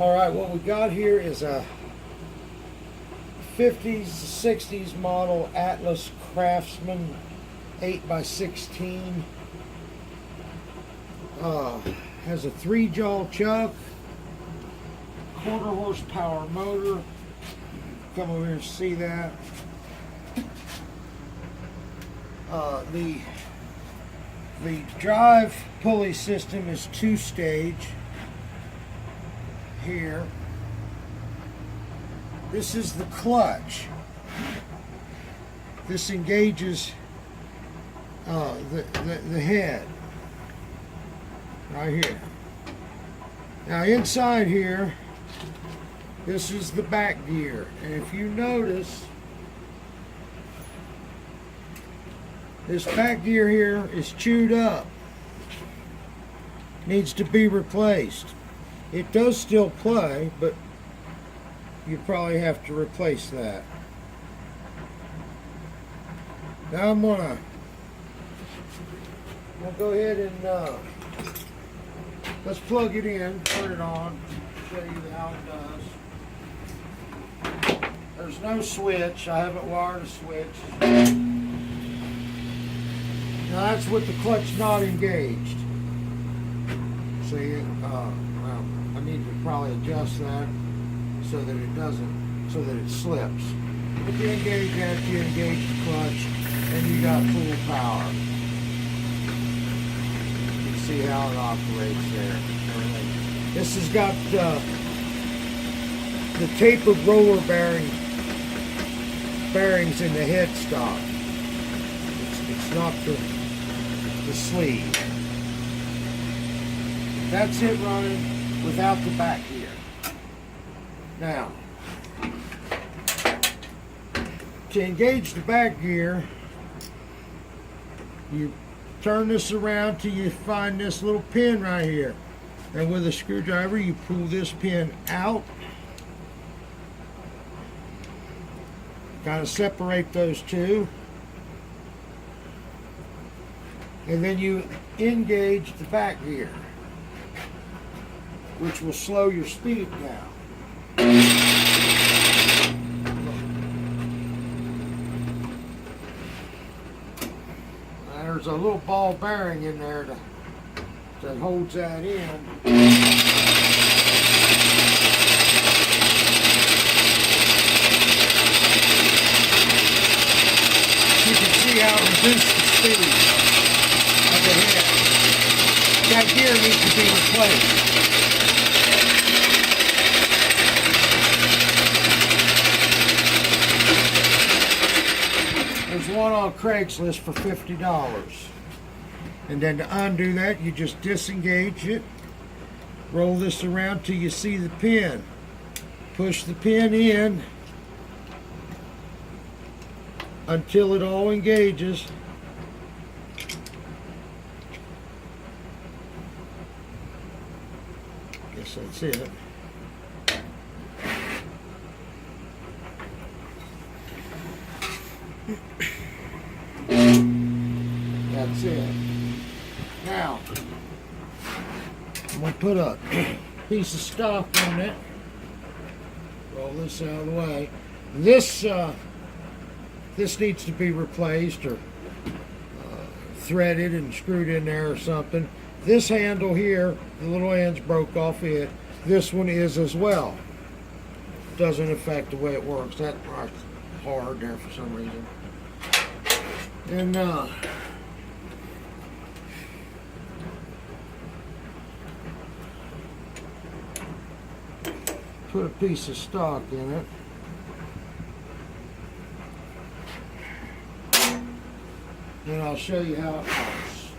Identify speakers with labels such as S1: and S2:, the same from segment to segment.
S1: Alright, what we got here is a 50s, 60s model Atlas Craftsman 8x16. Has a 3-jaw chuck, quarter horsepower motor. Come over here and see that. The drive pulley system is 2-stage here. This is the clutch. This engages the head right here. Now inside here, this is the back gear, and if you notice, this back gear here is chewed up. Needs to be replaced. It does still play, but you probably have to replace that. Now I'm gonna go ahead and let's plug it in, turn it on, show you how it does. There's no switch. I haven't wired a switch. Now that's with the clutch not engaged. See, well, I need to probably adjust that so that it doesn't, so that it slips. If you engage that, you engage the clutch, and you got full power. You can see how it operates there. This has got the tapered roller bearings in the headstock. It's not the sleeve. That's it running without the back gear. Now, to engage the back gear, you turn this around till you find this little pin right here. And with a screwdriver, you pull this pin out. Kind of separate those two. And then you engage the back gear, which will slow your speed down. There's a little ball bearing in there that holds that in. You can see how it reduces the speed of the head. That gear needs to be replaced. There's one on Craigslist for $50. And then to undo that, you just disengage it, roll this around till you see the pin. Push the pin in until it all engages. Guess that's it. That's it. Now, I'm going to put a piece of stock on it. Roll this out of the way. This needs to be replaced or threaded and screwed in there or something. This handle here, the little ends broke off it. This one is as well. Doesn't affect the way it works. That's hard there for some reason. And put a piece of stock in it. And I'll show you how it works.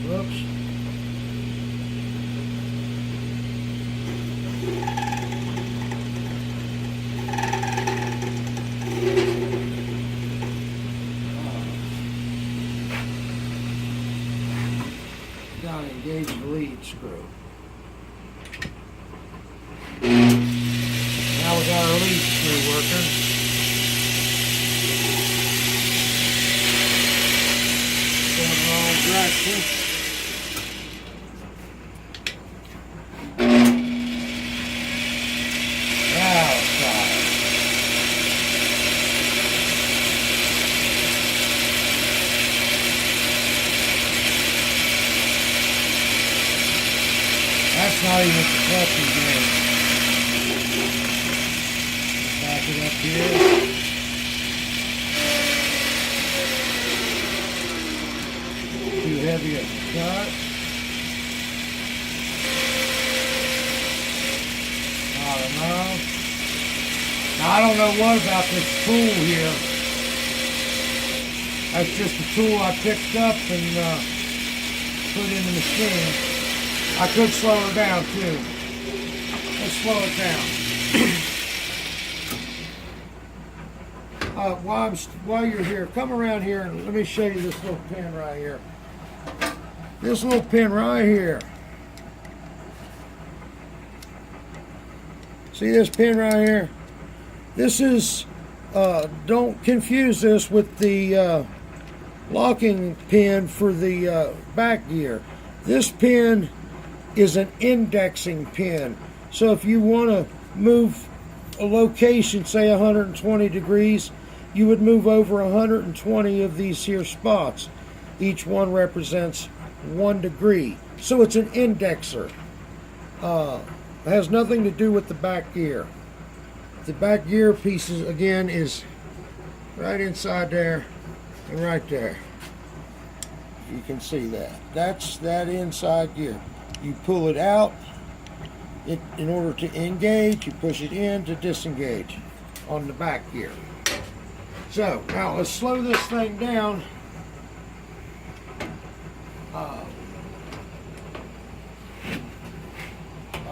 S1: Whoops. Gotta engage the lead screw. Now we got our lead screw working. Going the wrong direction. That's not even the clutch again. Back it up here. Too heavy at the cut. I don't know. Now I don't know what about this tool here. That's just a tool I picked up and put in the machine. I could slow her down too. Let's slow it down. While you're here, come around here and let me show you this little pin right here. This little pin right here. See this pin right here? This is, don't confuse this with the locking pin for the back gear. This pin is an indexing pin. So if you want to move a location, say 120 degrees, you would move over 120 of these here spots. Each one represents 1 degree. So it's an indexer. It has nothing to do with the back gear. The back gear pieces, again, is right inside there and right there. You can see that. That's that inside gear. You pull it out in order to engage, you push it in to disengage on the back gear. So now let's slow this thing down. I'm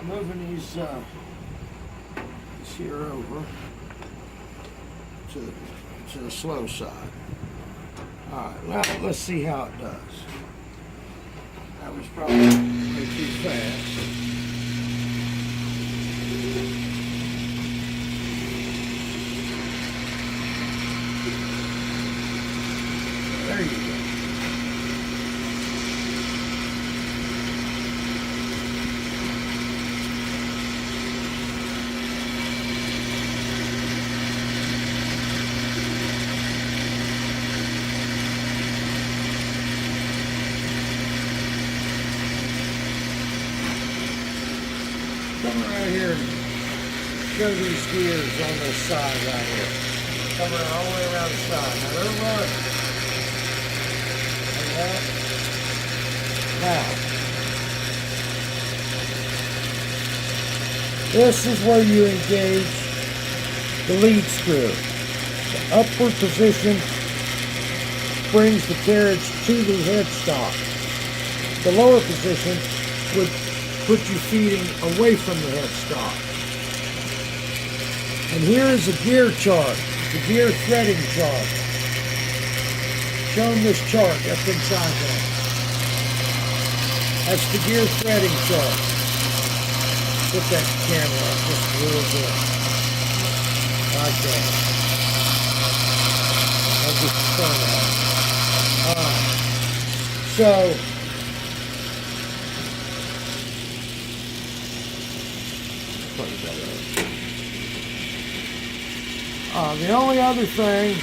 S1: moving these here over to the slow side. Alright, now let's see how it does. That was probably way too fast. There you go. Come right here and show these gears on this side right here. Come around all the way around the side. Now they're running. Like that. Now, this is where you engage the lead screw. The upward position brings the carriage to the headstock. The lower position would put you feeding away from the headstock. And here is a gear chart, the gear threading chart. Show them this chart up inside there. That's the gear threading chart. Put that camera up just a little bit. Like that. I'll just turn that. Alright. So, the only other thing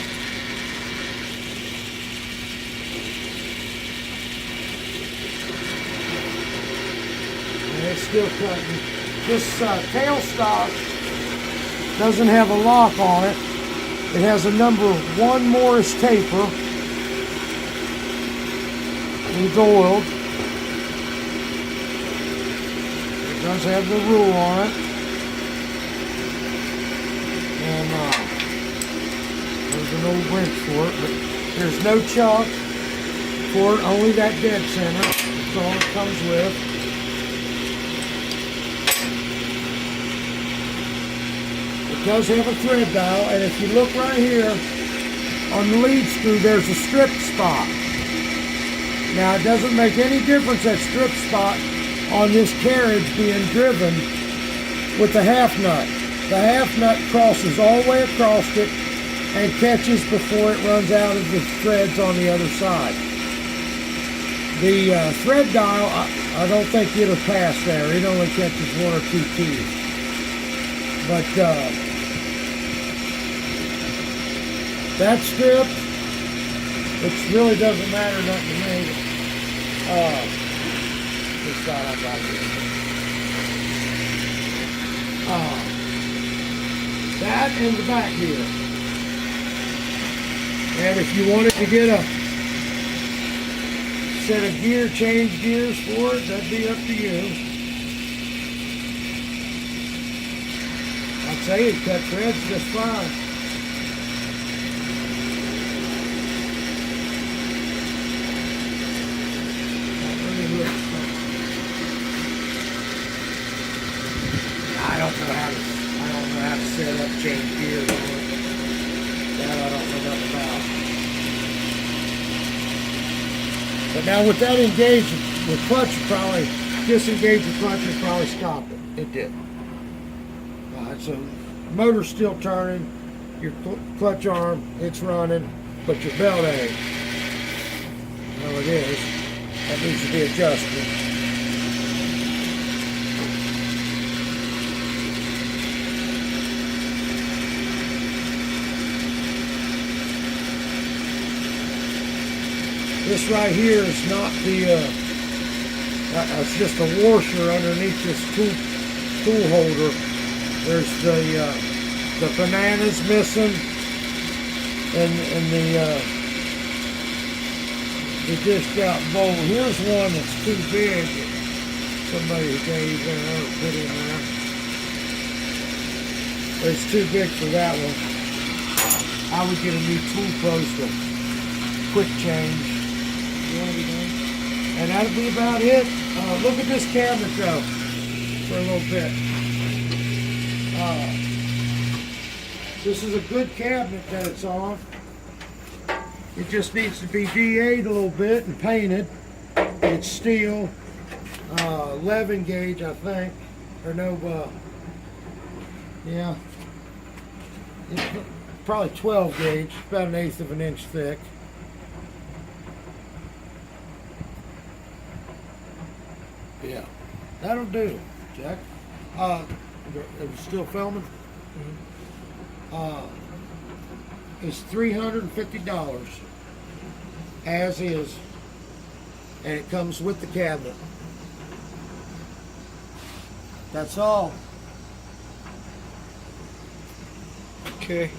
S1: and it's still cutting. This tailstock doesn't have a lock on it. It has a number 1 Morris taper. It's oiled. It does have the rule on it. And there's an old wrench for it, but there's no chuck for it, only that dead center. That's all it comes with. It does have a thread dial, and if you look right here on the lead screw, there's a strip spot. Now it doesn't make any difference, that strip spot, on this carriage being driven with the half nut. The half nut crosses all the way across it and catches before it runs out of the threads on the other side. The thread dial, I don't think it'll pass there. It only catches 1 or 2 teeth. But that strip, it really doesn't matter nothing to me. This side I got here. That and the back here. And if you wanted to get a set of gear, change gears for it, that'd be up to you. I'd say it cut threads just fine. I don't know how to set up change gears on it. That I don't know nothing about. But now with that engaged, the clutch would probably disengage the clutch and probably stop it. It did. Alright, so motor's still turning, your clutch arm, it's running, but your belt ain't. Well, it is. That needs to be adjusted. This right here is not the, it's just a washer underneath this tool holder. There's the bananas missing and the dished out bowl. Here's one that's too big that somebody gave there or put in there. It's too big for that one. I would get a new tool poster, quick change. And that'll be about it. Look at this cabinet though, for a little bit. This is a good cabinet that it's on. It just needs to be DA'd a little bit and painted. It's steel, 11 gauge I think, or no, yeah, it's probably 12 gauge, about 1/8 of an inch thick. Yeah, that'll do, Jack. It was still filming? It's $350 as is, and it comes with the cabinet. That's all.
S2: Okay.